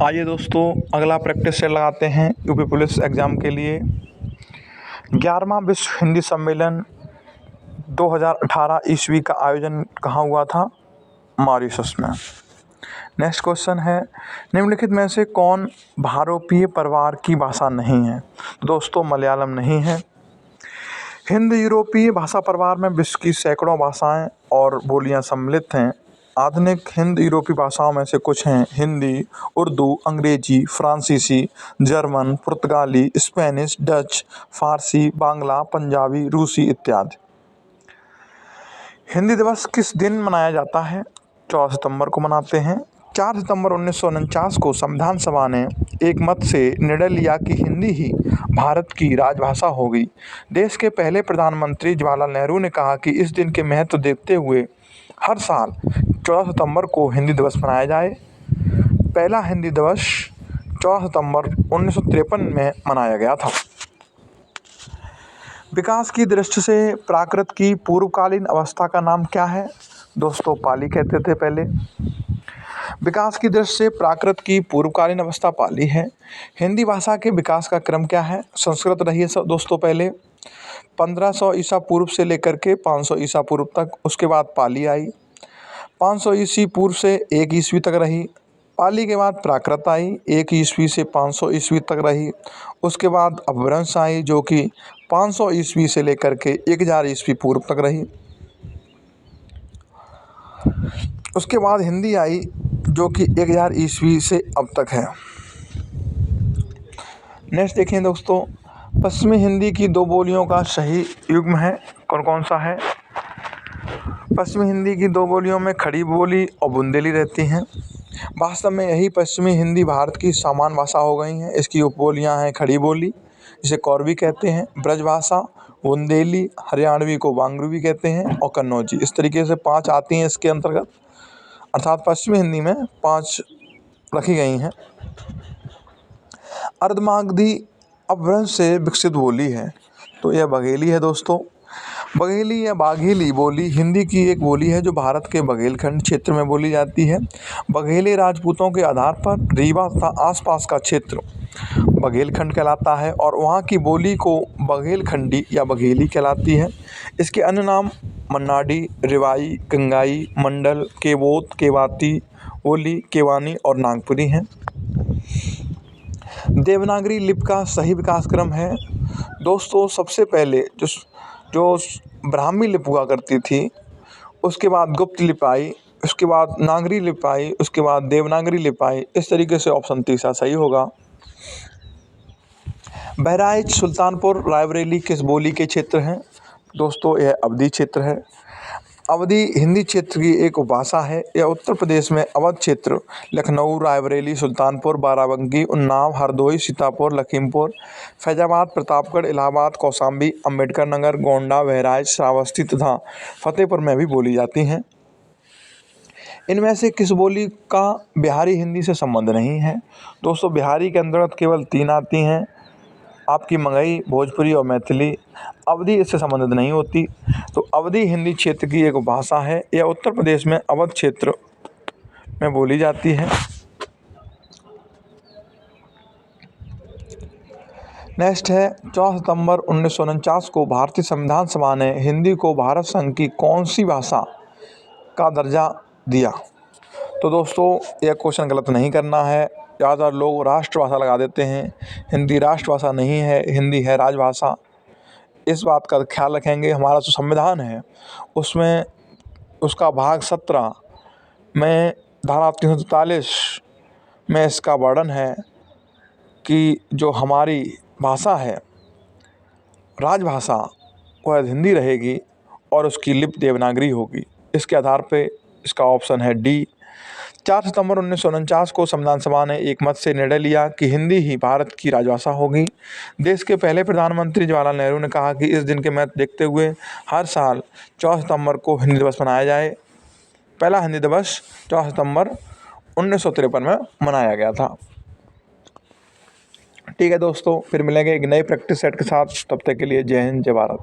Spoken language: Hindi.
आइए दोस्तों, अगला प्रैक्टिस सेट लगाते हैं यूपी पुलिस एग्ज़ाम के लिए। 11वां विश्व हिंदी सम्मेलन 2018 ईस्वी का आयोजन कहाँ हुआ था? मॉरिशस में। नेक्स्ट क्वेश्चन है, निम्नलिखित में से कौन भारोपीय परिवार की भाषा नहीं है? दोस्तों, मलयालम नहीं है। हिंद यूरोपीय भाषा परिवार में विश्व की सैकड़ों भाषाएं और बोलियां सम्मिलित हैं। आधुनिक हिंद यूरोपीय भाषाओं में से कुछ हैं हिंदी, उर्दू, अंग्रेजी, फ्रांसीसी, जर्मन, पुर्तगाली, स्पेनिश, डच, फारसी, बांग्ला, पंजाबी, रूसी इत्यादि। हिंदी दिवस किस दिन मनाया जाता है? 14 सितंबर को मनाते हैं। 4 सितंबर 1949 को संविधान सभा ने एक मत से निर्णय लिया कि हिंदी ही भारत की राजभाषा होगी। देश के पहले प्रधानमंत्री जवाहरलाल नेहरू ने कहा कि इस दिन के महत्व देखते हुए हर साल 14 सितंबर को हिंदी दिवस मनाया जाए। पहला हिंदी दिवस 14 सितंबर 1953 में मनाया गया था। विकास की दृष्टि से प्राकृत की पूर्वकालीन अवस्था का नाम क्या है? दोस्तों, पाली कहते थे पहले। विकास की दृष्टि से प्राकृत की पूर्वकालीन अवस्था पाली है। हिंदी भाषा के विकास का क्रम क्या है? संस्कृत रही है दोस्तों पहले 1500 ईसा पूर्व से लेकर के 500 ईसा पूर्व तक। उसके बाद पाली आई, 500 ईस्वी पूर्व से 1 ईस्वी तक रही। पाली के बाद प्राकृत आई, 1 ईस्वी से 500 ईस्वी तक रही। उसके बाद अपभ्रंश आई जो कि 500 ईस्वी से लेकर के 1000 ईस्वी पूर्व तक रही। उसके बाद हिंदी आई जो कि 1000 ईस्वी से अब तक है। नेक्स्ट देखें दोस्तों, पश्चिमी हिंदी की 2 बोलियों का सही युग्म है कौन कौन सा है? पश्चिमी हिंदी की 2 बोलियों में खड़ी बोली और बुंदेली रहती हैं। वास्तव में यही पश्चिमी हिंदी भारत की सामान्य भाषा हो गई हैं। इसकी उपबोलियां हैं खड़ी बोली, जिसे कौरवी कहते हैं, ब्रजभाषा, बुंदेली, हरियाणवी को वांगड़ू भी कहते हैं, और कन्नौजी। इस तरीके से 5 आती हैं इसके अंतर्गत, अर्थात पश्चिमी हिंदी में 5 रखी गई हैं। अर्धमागधी अपभ्रंश से विकसित बोली है, तो यह बघेली है दोस्तों। बघेली या बाघेली बोली हिंदी की एक बोली है जो भारत के बघेलखंड क्षेत्र में बोली जाती है। बघेली राजपूतों के आधार पर रीवा तथा आसपास का क्षेत्र बघेलखंड कहलाता है और वहाँ की बोली को बघेलखंडी या बघेली कहलाती है। इसके अन्य नाम मन्नाडी, रिवाई, गंगाई, मंडल, केवोत, केवाती, ओली, केवानी और नागपुरी हैं। देवनागरी लिपि का सही विकास क्रम है दोस्तों, सबसे पहले जो ब्राह्मी लिपि हुआ करती थी, उसके बाद गुप्त लिपि आई, उसके बाद नागरी लिपि आई, उसके बाद देवनागरी लिपि आई। इस तरीके से ऑप्शन तीसरा सही होगा। बहराइच, सुल्तानपुर, रायबरेली किस बोली के क्षेत्र हैं? दोस्तों, यह अवधी क्षेत्र है। अवधी हिंदी क्षेत्र की एक उपभाषा है। यह उत्तर प्रदेश में अवध क्षेत्र, लखनऊ, रायबरेली, सुल्तानपुर, बाराबंकी, उन्नाव, हरदोई, सीतापुर, लखीमपुर, फैजाबाद, प्रतापगढ़, इलाहाबाद, कौशाम्बी, अम्बेडकर नगर, गोंडा, बहराइच, श्रावस्ती तथा फतेहपुर में भी बोली जाती हैं। इनमें से किस बोली का बिहारी हिंदी से संबंध नहीं है? दोस्तों, बिहारी के अंतर्गत केवल 3 आती हैं, आपकी मगही, भोजपुरी और मैथिली। अवधी इससे संबंधित नहीं होती। तो अवधी हिंदी क्षेत्र की एक भाषा है। यह उत्तर प्रदेश में अवध क्षेत्र में बोली जाती है। नेक्स्ट है, 14 सितंबर 1949 को भारतीय संविधान सभा ने हिंदी को भारत संघ की कौन सी भाषा का दर्जा दिया? तो दोस्तों, यह क्वेश्चन गलत नहीं करना है। ज़्यादातर लोग राष्ट्रभाषा लगा देते हैं। हिंदी राष्ट्रभाषा नहीं है, हिंदी है राजभाषा। इस बात का ख्याल रखेंगे। हमारा जो संविधान है उसमें उसका भाग 17 में धारा 343 में इसका वर्णन है कि जो हमारी भाषा है राजभाषा वह हिंदी रहेगी और उसकी लिपि देवनागरी होगी। इसके आधार पे इसका ऑप्शन है डी। 4 सितंबर 1949 को संविधान सभा ने एक मत से निर्णय लिया कि हिंदी ही भारत की राजभाषा होगी। देश के पहले प्रधानमंत्री जवाहरलाल नेहरू ने कहा कि इस दिन के महत्व देखते हुए हर साल 14 सितंबर को हिंदी दिवस मनाया जाए। पहला हिंदी दिवस 14 सितंबर 1953 में मनाया गया था। ठीक है दोस्तों, फिर मिलेंगे एक नए प्रैक्टिस सेट के साथ। तब तक के लिए जय हिंद, जय भारत।